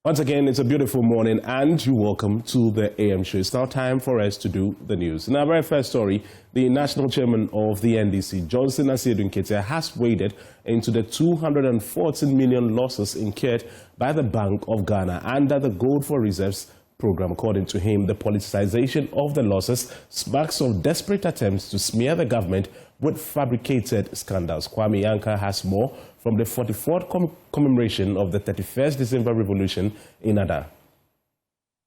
Once again, it's a beautiful morning and you're welcome to the AM show. It's now time for us to do the news. In our very first story, the national chairman of the NDC, Asiedu Nketia, has waded into the 214 million losses incurred by the Bank of Ghana under the Gold for Reserves program. According to him, the politicization of the losses sparks of desperate attempts to smear the government with fabricated scandals. Kwame Yanka has more from the 44th commemoration of the 31st December Revolution in Ada.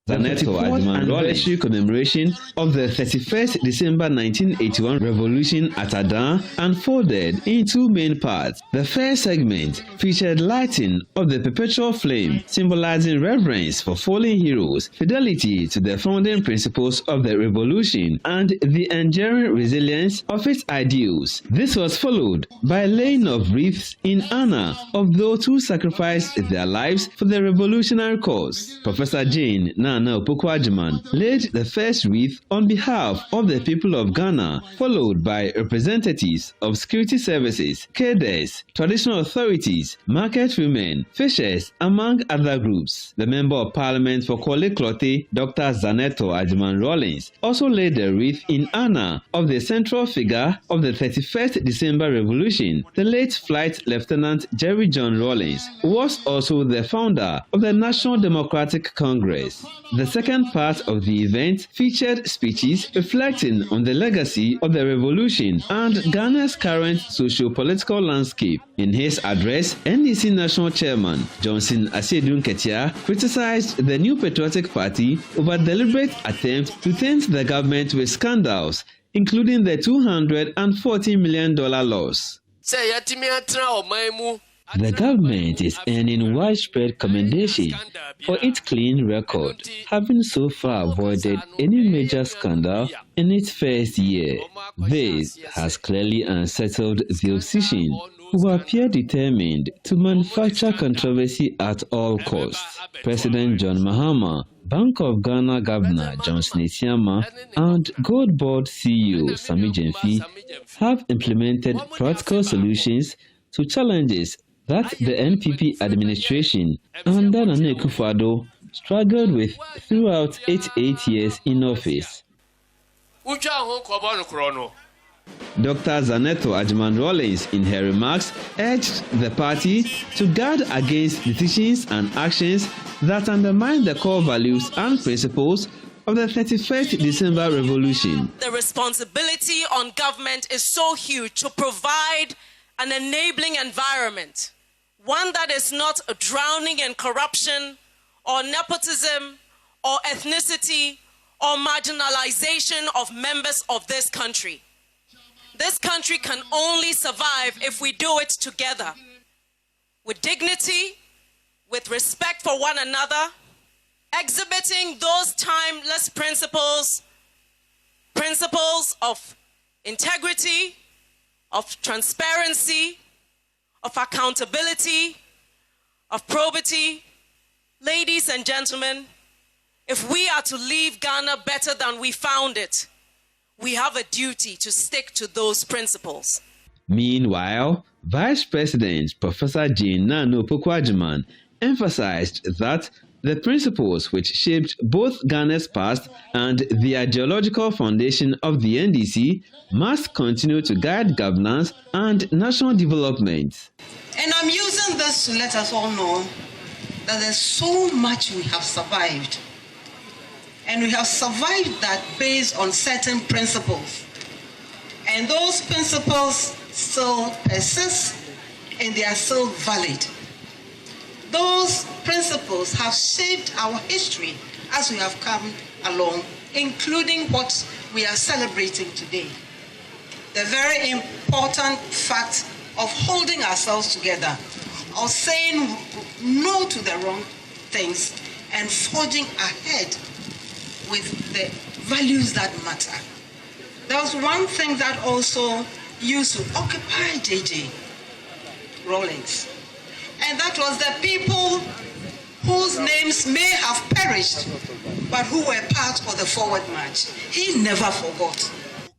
The 34th anniversary commemoration of the 31st December 1981 revolution at Ada unfolded in two main parts. The first segment featured lighting of the perpetual flame, symbolizing reverence for fallen heroes, fidelity to the founding principles of the revolution, and the enduring resilience of its ideals. This was followed by laying of wreaths in honor of those who sacrificed their lives for the revolutionary cause. Professor Jane Nana Opoku-Agyeman laid the first wreath on behalf of the people of Ghana, followed by representatives of security services, cadres, traditional authorities, market women, fishers, among other groups. The Member of Parliament for Korle Klottey, Dr. Zaneto Agyeman Rawlings, also laid the wreath in honor of the central figure of the 31st December Revolution, the late Flight Lieutenant Jerry John Rawlings, who was also the founder of the National Democratic Congress. The second part of the event featured speeches reflecting on the legacy of the revolution and Ghana's current socio-political landscape. In his address, NDC National Chairman Asiedu Nketia criticized the New Patriotic Party over deliberate attempt to taint the government with scandals, including the $240 million loss. The government is earning widespread commendation for its clean record, having so far avoided any major scandal in its first year. This has clearly unsettled the opposition, who appear determined to manufacture controversy at all costs. President John Mahama, Bank of Ghana Governor Johnson Isiama, and Gold Board CEO Sami Gyamfi have implemented practical solutions to challenges that the NPP administration under Nana Akufo-Addo struggled with throughout its 8 years in office. Dr. Zaneto Agyeman Rawlings, in her remarks, urged the party to guard against decisions and actions that undermine the core values and principles of the 31st December Revolution. The responsibility on government is so huge to provide an enabling environment, one that is not drowning in corruption or nepotism or ethnicity or marginalization of members of this country. This country can only survive if we do it together, with dignity, with respect for one another, exhibiting those timeless principles of integrity, of transparency, of accountability, of probity. Ladies and gentlemen, if we are to leave Ghana better than we found it, we have a duty to stick to those principles. Meanwhile, Vice President Professor Jane Nana Opoku-Agyeman emphasized that the principles which shaped both Ghana's past and the ideological foundation of the NDC must continue to guide governance and national development. And I'm using this to let us all know that there's so much we have survived. And we have survived that based on certain principles. And those principles still persist and they are still valid. Those principles have shaped our history as we have come along, including what we are celebrating today. The very important fact of holding ourselves together, of saying no to the wrong things and forging ahead with the values that matter. There was one thing that also used to occupy J.J. Rawlings, and that was the people whose names may have perished, but who were part of the forward march. He never forgot.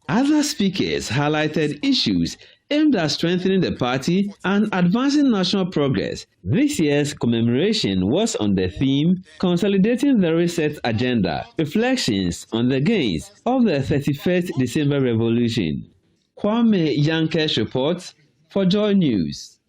Other speakers highlighted issues aimed at strengthening the party and advancing national progress. This year's commemoration was on the theme Consolidating the Reset Agenda, Reflections on the Gains of the 31st December Revolution. Kwame Yankesh reports for Joy News.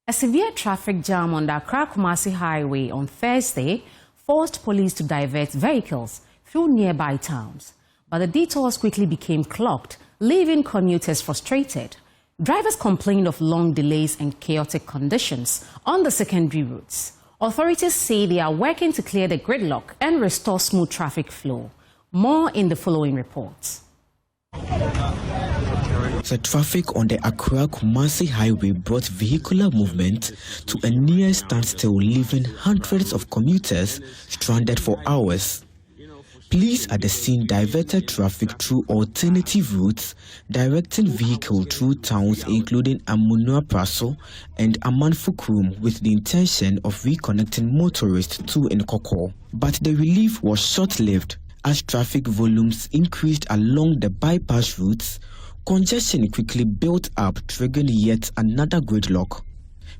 A severe traffic jam on the Accra-Kumasi highway on Thursday forced police to divert vehicles through nearby towns. But the detours quickly became clogged, leaving commuters frustrated. Drivers complained of long delays and chaotic conditions on the secondary routes. Authorities say they are working to clear the gridlock and restore smooth traffic flow. More in the following reports. The traffic on the Accra-Kumasi highway brought vehicular movement to a near standstill, leaving hundreds of commuters stranded for hours. Police at the scene diverted traffic through alternative routes, directing vehicles through towns including Amunua Praso and Amanfukrum with the intention of reconnecting motorists to Nkoko. But the relief was short-lived as traffic volumes increased along the bypass routes. Congestion quickly built up, triggering yet another gridlock.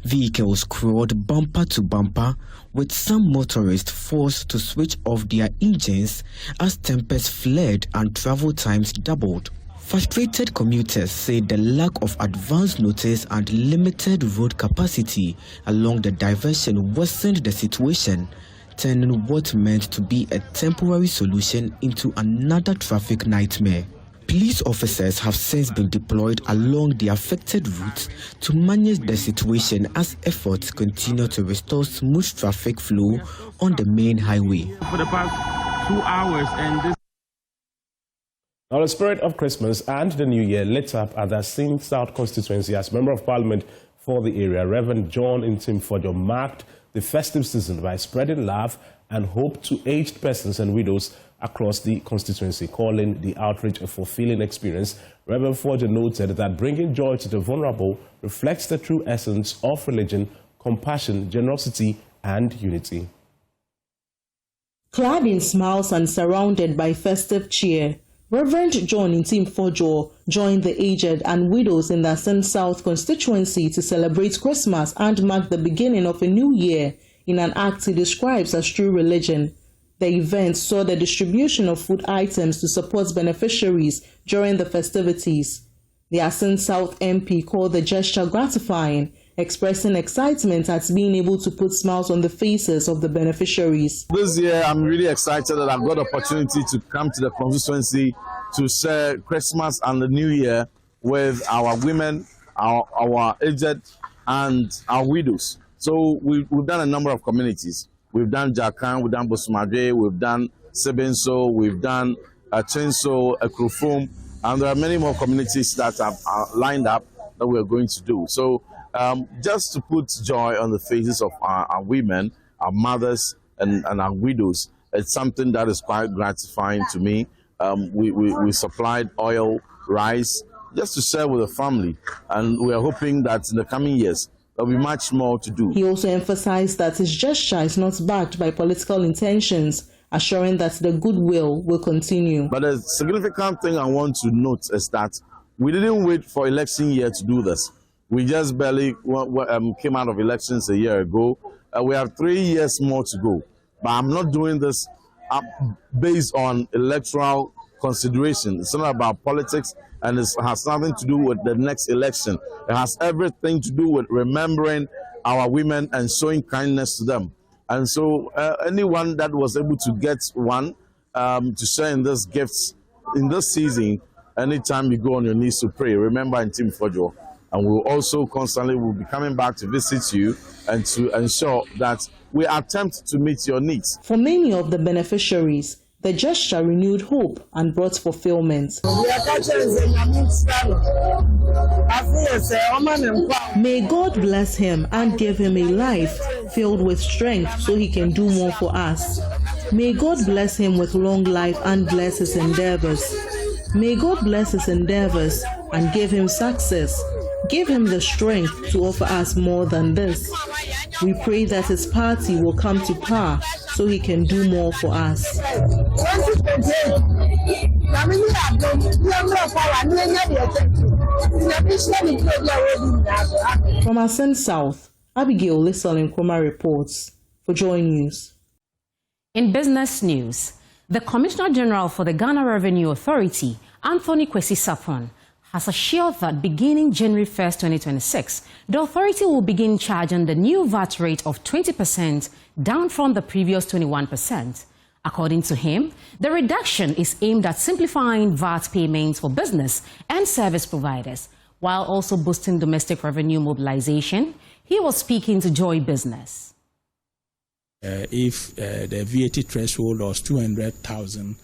Vehicles crawled bumper to bumper, with some motorists forced to switch off their engines as tempests flared and travel times doubled. Frustrated commuters say the lack of advance notice and limited road capacity along the diversion worsened the situation, turning what meant to be a temporary solution into another traffic nightmare. Police officers have since been deployed along the affected routes to manage the situation as efforts continue to restore smooth traffic flow on the main highway. For the past 2 hours Now, the spirit of Christmas and the New Year lit up at the Asiedu South constituency as Member of Parliament for the area, Reverend John Nketia, marked the festive season by spreading love and hope to aged persons and widows across the constituency, calling the outreach a fulfilling experience. Reverend Forger noted that bringing joy to the vulnerable reflects the true essence of religion, compassion, generosity, and unity. Clad in smiles and surrounded by festive cheer, Reverend John Nketia joined the aged and widows in the Asiedu South constituency to celebrate Christmas and mark the beginning of a new year in an act he describes as true religion. The event saw the distribution of food items to support beneficiaries during the festivities. The Asiedu South MP called the gesture gratifying, expressing excitement at being able to put smiles on the faces of the beneficiaries. This year, I'm really excited that I've got the opportunity to come to the constituency to share Christmas and the New Year with our women, our aged, and our widows. So we've done a number of communities. We've done Jakan, we've done Bosumadwe, we've done Sebenso, we've done Chenso, Ekrofum, and there are many more communities that are lined up that we're going to do. So just to put joy on the faces of our women, our mothers, and our widows, it's something that is quite gratifying to me. We supplied oil, rice, just to share with the family, and we are hoping that in the coming years, there'll be much more to do. He also emphasized that his gesture is not backed by political intentions, assuring that the goodwill will continue. But a significant thing I want to note is that we didn't wait for election year to do this. We just barely came out of elections a year ago. We have 3 years more to go. But I'm not doing this based on electoral consideration. It's not about politics, and it has nothing to do with the next election. It has everything to do with remembering our women and showing kindness to them. And so anyone that was able to get one to share in these gifts in this season, anytime you go on your knees to pray, remember Nketia. And we'll also constantly will be coming back to visit you and to ensure that we attempt to meet your needs. For many of the beneficiaries, the gesture renewed hope and brought fulfillment. May God bless him and give him a life filled with strength so he can do more for us. May God bless him with long life and bless his endeavors. May God bless his endeavors and give him success. Give him the strength to offer us more than this. We pray that his party will come to power so he can do more for us. From Ascent South, Abigail Lissel in Nkrumah reports for Joy News. In business news, the Commissioner General for the Ghana Revenue Authority, Anthony Kwesi Sapon, has assured that beginning January 1st, 2026, the authority will begin charging the new VAT rate of 20%, down from the previous 21%. According to him, the reduction is aimed at simplifying VAT payments for business and service providers, while also boosting domestic revenue mobilization. He was speaking to Joy Business. If the VAT threshold was 200,000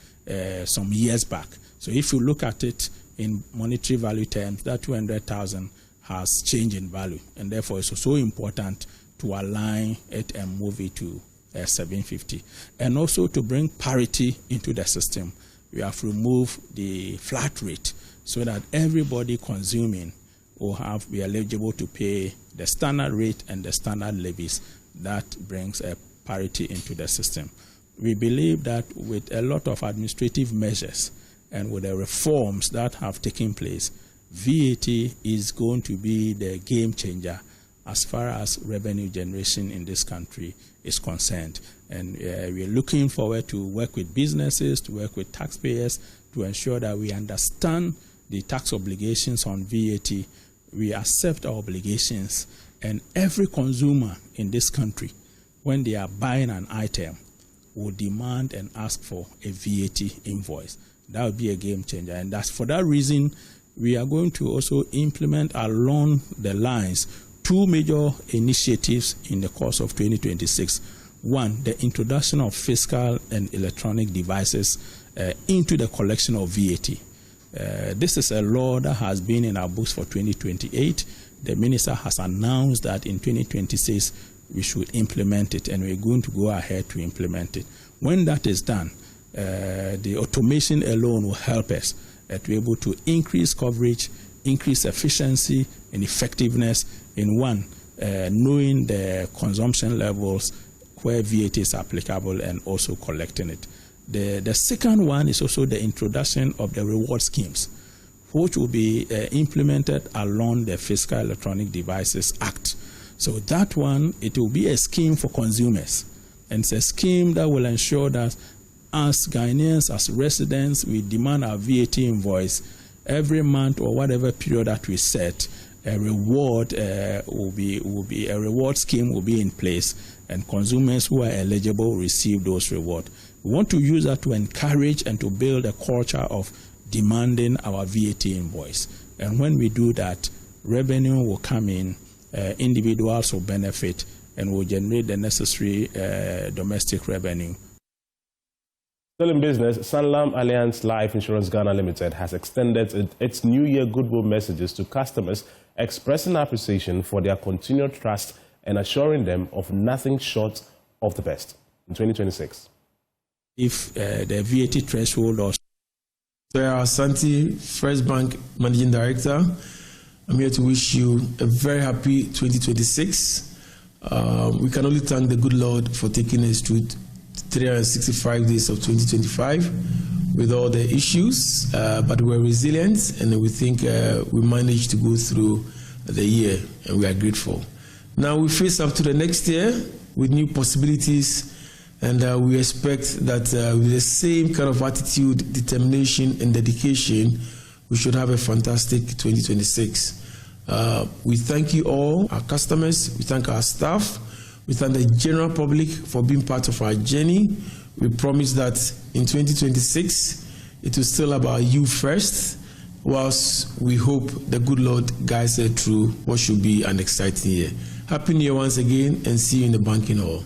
some years back, so if you look at it in monetary value terms, that 200,000 has changed in value, and therefore it's so important to align it and move it to 750. And also to bring parity into the system, we have removed the flat rate so that everybody consuming will be eligible to pay the standard rate and the standard levies. That brings a parity into the system. We believe that with a lot of administrative measures and with the reforms that have taken place, VAT is going to be the game changer as far as revenue generation in this country is concerned. And we're looking forward to work with businesses, to work with taxpayers, to ensure that we understand the tax obligations on VAT. We accept our obligations, and every consumer in this country, when they are buying an item, will demand and ask for a VAT invoice. That would be a game changer. And that's for that reason, we are going to also implement along the lines two major initiatives in the course of 2026. One, the introduction of fiscal and electronic devices into the collection of VAT. This is a law that has been in our books for 2028. The minister has announced that in 2026 we should implement it, and we're going to go ahead to implement it. When that is done, the automation alone will help us to be able to increase coverage, increase efficiency and effectiveness in one, knowing the consumption levels where VAT is applicable and also collecting it. The second one is also the introduction of the reward schemes, which will be implemented along the Fiscal Electronic Devices Act. So that one, it will be a scheme for consumers. And it's a scheme that will ensure that as Ghanaians, as residents, we demand our VAT invoice every month or whatever period that we set. A reward a reward scheme will be in place, and consumers who are eligible will receive those rewards. We want to use that to encourage and to build a culture of demanding our VAT invoice. And when we do that, revenue will come in, individuals will benefit, and will generate the necessary domestic revenue. Still in business, Sanlam Alliance Life Insurance Ghana Limited has extended its New Year goodwill messages to customers, expressing appreciation for their continued trust and assuring them of nothing short of the best in 2026. If the VAT threshold or... Sir Santi, First Bank Managing Director, I'm here to wish you a very happy 2026. We can only thank the good Lord for taking us to 365 days of 2025 with all the issues, but we're resilient, and we think we managed to go through the year, and we are grateful. Now we face up to the next year with new possibilities, and we expect that with the same kind of attitude, determination, and dedication, we should have a fantastic 2026. We thank you all, our customers, we thank our staff, we thank the general public for being part of our journey. We promise that in 2026, it is still about you first, whilst we hope the good Lord guides us through what should be an exciting year. Happy New Year once again, and see you in the banking hall.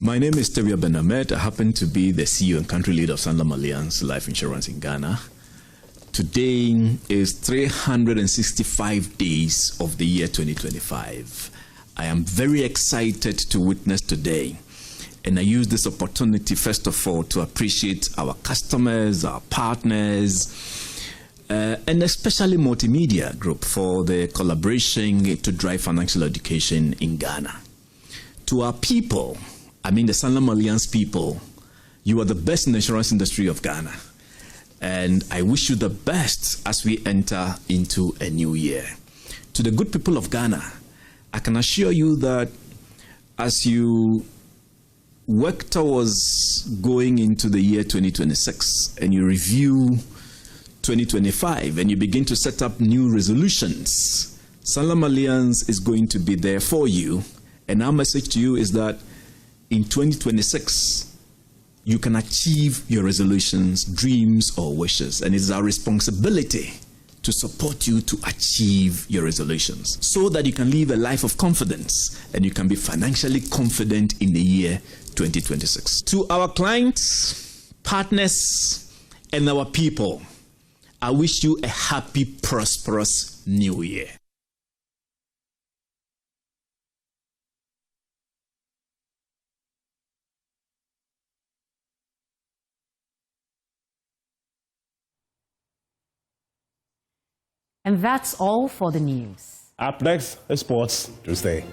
My name is Tebia Ben-Ahmed. I happen to be the CEO and country leader of Sanlam Alliance Life Insurance in Ghana. Today is 365 days of the year 2025. I am very excited to witness today, and I use this opportunity first of all to appreciate our customers, our partners, and especially multimedia group for the collaboration to drive financial education in Ghana. To our people, I mean the Sanlam Alliance people, you are the best in the insurance industry of Ghana. And I wish you the best as we enter into a new year. To the good people of Ghana, I can assure you that as you work towards going into the year 2026 and you review 2025 and you begin to set up new resolutions, Sanlam Alliance is going to be there for you. And our message to you is that in 2026, you can achieve your resolutions, dreams, or wishes. And it's our responsibility to support you to achieve your resolutions so that you can live a life of confidence and you can be financially confident in the year 2026. To our clients, partners, and our people, I wish you a happy, prosperous new year. And that's all for the news. Up next is Sports Tuesday.